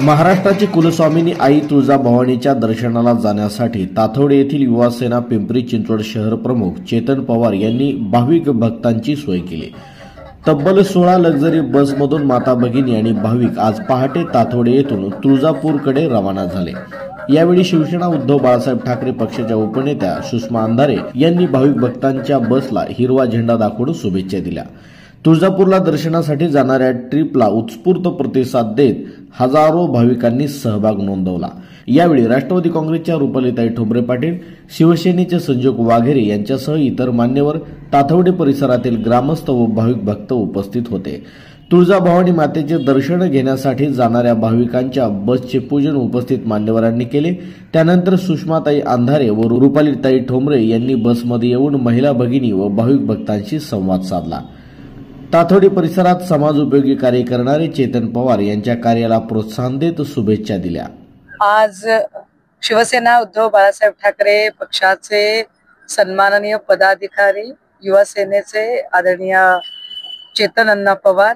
महाराष्ट्राची कुलस्वामिनी आई तुळजाभवानीच्या दर्शनाला जाण्यासाठी ताथोडे येथील युवासेना पिंपरी चिंचवड शहर प्रमुख चेतन पवार यांनी भाविक भक्तांची सोय केली। तब्बल 16 लक्झरी बसमधून माता भगिनी आणि भाविक आज पहाटे ताथोडे येथून तुळजापूरकडे रवाना झाले। यावेळी शिवसेना उद्धव बाळासाहेब ठाकरे पक्षाच्या उपनेत्या सुषमा अंधारे यांनी भाविक भक्तांच्या बसला हिरवा झेंडा दाखवून शुभेच्छा दिल्या। तुळजापूरला दर्शनासाठी जाणाऱ्या ट्रिपला उत्स्फूर्त प्रतिसाद देत हजारो भाविकांनी सहभाग नोंदवला। यावेळी राष्ट्रवादी काँग्रेसच्या रुपालीताई ठोंबरे पाटील, शिवसेनेचे संजोग वाघेरे यांच्यासह इतर मान्यवर, ताथवडे परिसरातील ग्रामस्थ व भाविक भक्त उपस्थित होते। तुळजाभवानी मातेचे दर्शन घेण्यासाठी जाणाऱ्या भाविकांच्या बसचे पूजन उपस्थित मान्यवरांनी केले। त्यानंतर सुषमाताई अंधारे व रुपालीताई ठोंबरे यांनी बसमध्ये येऊन महिला भगिनी व भाविक भक्तांशी संवाद साधला। ताथोडे परिसरात समाजोपयोगी कार्य करणारे चेतन पवार यांच्या कार्याला प्रोत्साहन देत शुभेच्छा दिल्या। आज शिवसेना उद्धव बाळासाहेब ठाकरे पक्षाचे सन्माननीय पदाधिकारी, युवा सेनेचे आदरणीय चेतन अण्णा पवार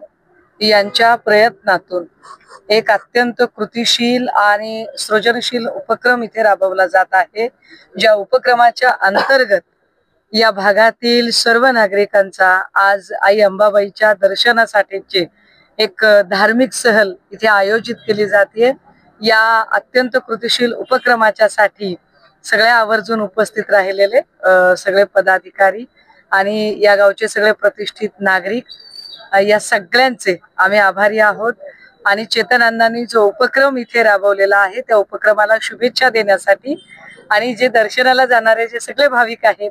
यांच्या प्रयत्नातून एक अत्यंत कृतिशील आणि सृजनशील उपक्रम इथे राबवला जात आहे। ज्या उपक्रमाच्या अंतर्गत या भागातील सर्व नागरिकांचा आज आई अंबाबाईच्या दर्शनासाठीची एक धार्मिक सहल इथे आयोजित केली जाते। या अत्यंत कृतिशील उपक्रमाच्या साठी सगळ्या आवर्जून उपस्थित राहिलेले सगळे पदाधिकारी आणि या गावचे सगळे प्रतिष्ठित नागरिक, या सगळ्यांचे आम्ही आभारी आहोत। आणि चेतन अण्णांनी जो उपक्रम इथे राबवलेला आहे त्या उपक्रमाला शुभेच्छा देण्यासाठी आणि जे दर्शनाला जाणारे जे सगळे भाविक आहेत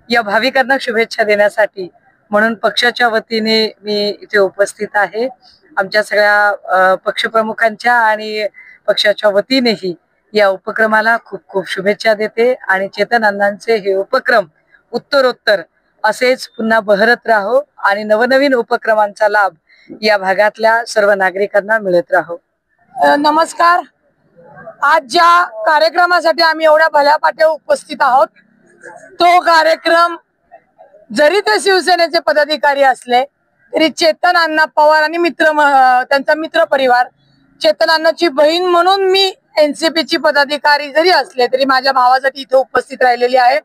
या भाविकांना शुभेच्छा देण्यासाठी म्हणून पक्षाच्या वतीने मी इथे उपस्थित आहे। आमच्या सगळ्या पक्षप्रमुखांच्या आणि पक्षाच्या वतीनेही या उपक्रमाला खूप खूप शुभेच्छा देते आणि चेतन अण्णांचे हे उपक्रम उत्तरोत्तर असेच पुन्हा बहरत राहो आणि नवनवीन उपक्रमांचा लाभ या भागातल्या सर्व नागरिकांना मिळत राहो। नमस्कार। आज ज्या कार्यक्रमासाठी आम्ही एवढ्या भल्यापाट्या उपस्थित आहोत तो कार्यक्रम जरी ते शिवसेनेचे पदाधिकारी असले तरी चेतन अण्णा पवार आणि त्यांचा मित्र परिवार, चेतन अण्णाची बहीण म्हणून मी एनसीपी ची पदाधिकारी जरी असले तरी माझ्या भावासाठी इथे उपस्थित राहिलेली आहे।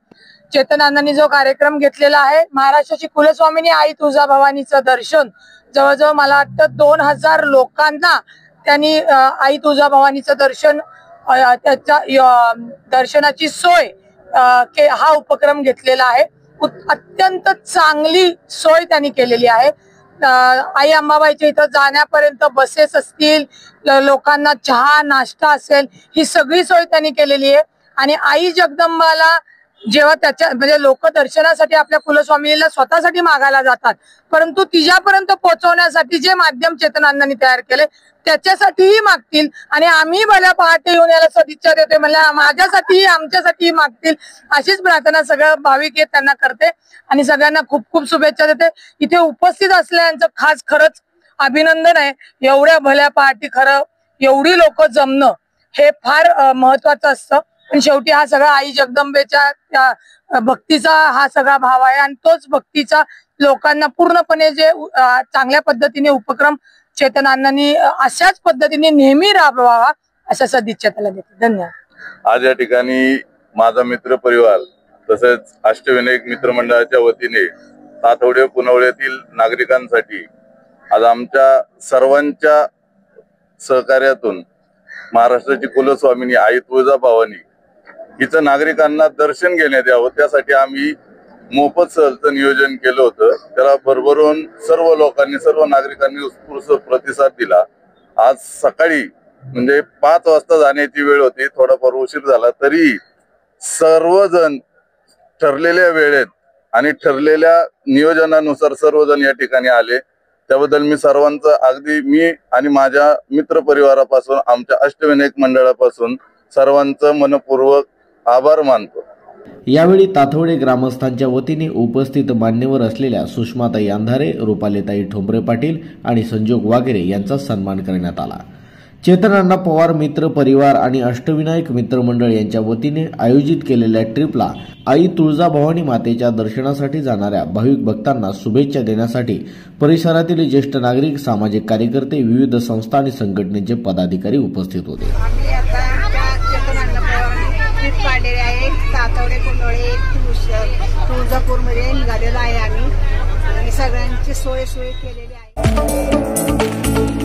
चेतन अण्णांनी जो कार्यक्रम घेतलेला आहे, महाराष्ट्राची कुलस्वामिनी आई तुळजाभवानीचं दर्शन, जवळजवळ मला वाटतं 2000 लोकांना त्यांनी आई तुळजाभवानीचं दर्शन, त्याच्या दर्शनाची सोय हा उपक्रम घेतलेला आहे। अत्यंत चांगली सोय त्यांनी केलेली आहे। आई अंबाबाईच्या इथं जाण्यापर्यंत बसेस असतील, लोकांना चहा नाश्ता असेल, ही सगळी सोय त्यांनी केलेली आहे। आणि आई जगदंबाला जेव्हा त्याच्या म्हणजे लोक दर्शनासाठी आपल्या कुलस्वामिनीला स्वतःसाठी मागायला जातात, परंतु तिच्यापर्यंत पोहोचवण्यासाठी जे माध्यम चेतन अण्णांनी तयार केले त्याच्यासाठीही मागतील आणि आम्ही भल्या पहाटे येऊन याला सदिच्छा देते, म्हणजे माझ्यासाठीही आमच्यासाठीही मागतील अशीच प्रार्थना सगळ्या भाविक आहेत त्यांना करते आणि सगळ्यांना खूप खूप शुभेच्छा देते। इथे उपस्थित असलेल्यांचं खास खरंच अभिनंदन आहे। एवढ्या भल्या पहाटे खरं एवढी लोक जमणं हे फार महत्वाचं असतं। पण शेवटी हा सगळा आई जगदंबेच्या भक्तीचा हा सगळा भाव आहे आणि तोच भक्तीचा लोकांना पूर्णपणे जे चांगल्या पद्धतीने उपक्रम चेतन अण्णांनी अशाच पद्धतीने नेहमी राबवावा अशा सदिच्छा त्याला देते। धन्यवाद। आज या ठिकाणी माझा मित्र परिवार तसेच अष्टविनायक मित्रमंडळाच्या वतीने ताथवडे पुनवळ्यातील नागरिकांसाठी आज आमच्या सर्वांच्या सहकार्यातून महाराष्ट्राची कुलस्वामिनी आई तुळजाभवानी हिचं नागरिकांना दर्शन घेण्यात यावं त्यासाठी आम्ही मोफत सहलचं नियोजन केलं होतं। त्याला भरभरून सर्व लोकांनी, सर्व नागरिकांनी उत्स्फूर्त प्रतिसाद दिला। आज सकाळी म्हणजे 5 वाजता जाण्याची वेळ होती, थोडाफार उशीर झाला तरी सर्वजण ठरलेल्या वेळेत आणि ठरलेल्या नियोजनानुसार सर्वजण या ठिकाणी आले। त्याबद्दल मी सर्वांचं, अगदी मी आणि माझ्या मित्र परिवारापासून, आमच्या अष्टविनायक मंडळापासून सर्वांचं मनपूर्वक आभार मानतो। यावेळी ताथवडे ग्रामस्थांच्या वतीने उपस्थित मान्यवर असलेल्या सुषमाताई अंधारे, रुपालीताई ठोंबरे पाटील आणि संजोग वाघेरे यांचा सन्मान करण्यात आला। चेतन अण्णा पवार मित्र परिवार आणि अष्टविनायक मित्रमंडळ यांच्या वतीने आयोजित केलेल्या ट्रिपला आई तुळजाभवानी मातेच्या दर्शनासाठी जाणाऱ्या भाविक भक्तांना शुभेच्छा देण्यासाठी परिसरातील ज्येष्ठ नागरिक, सामाजिक कार्यकर्ते, विविध संस्था आणि संघटनेचे पदाधिकारी उपस्थित होते. आम्ही आता चेतन अण्णा पवारांनी ट्रिप काढलेली आहे. तातवडे कुंडोळे तुळजापूरमध्ये निघालेलो आहे आम्ही आणि सगळ्यांची सोय केलेली आहे.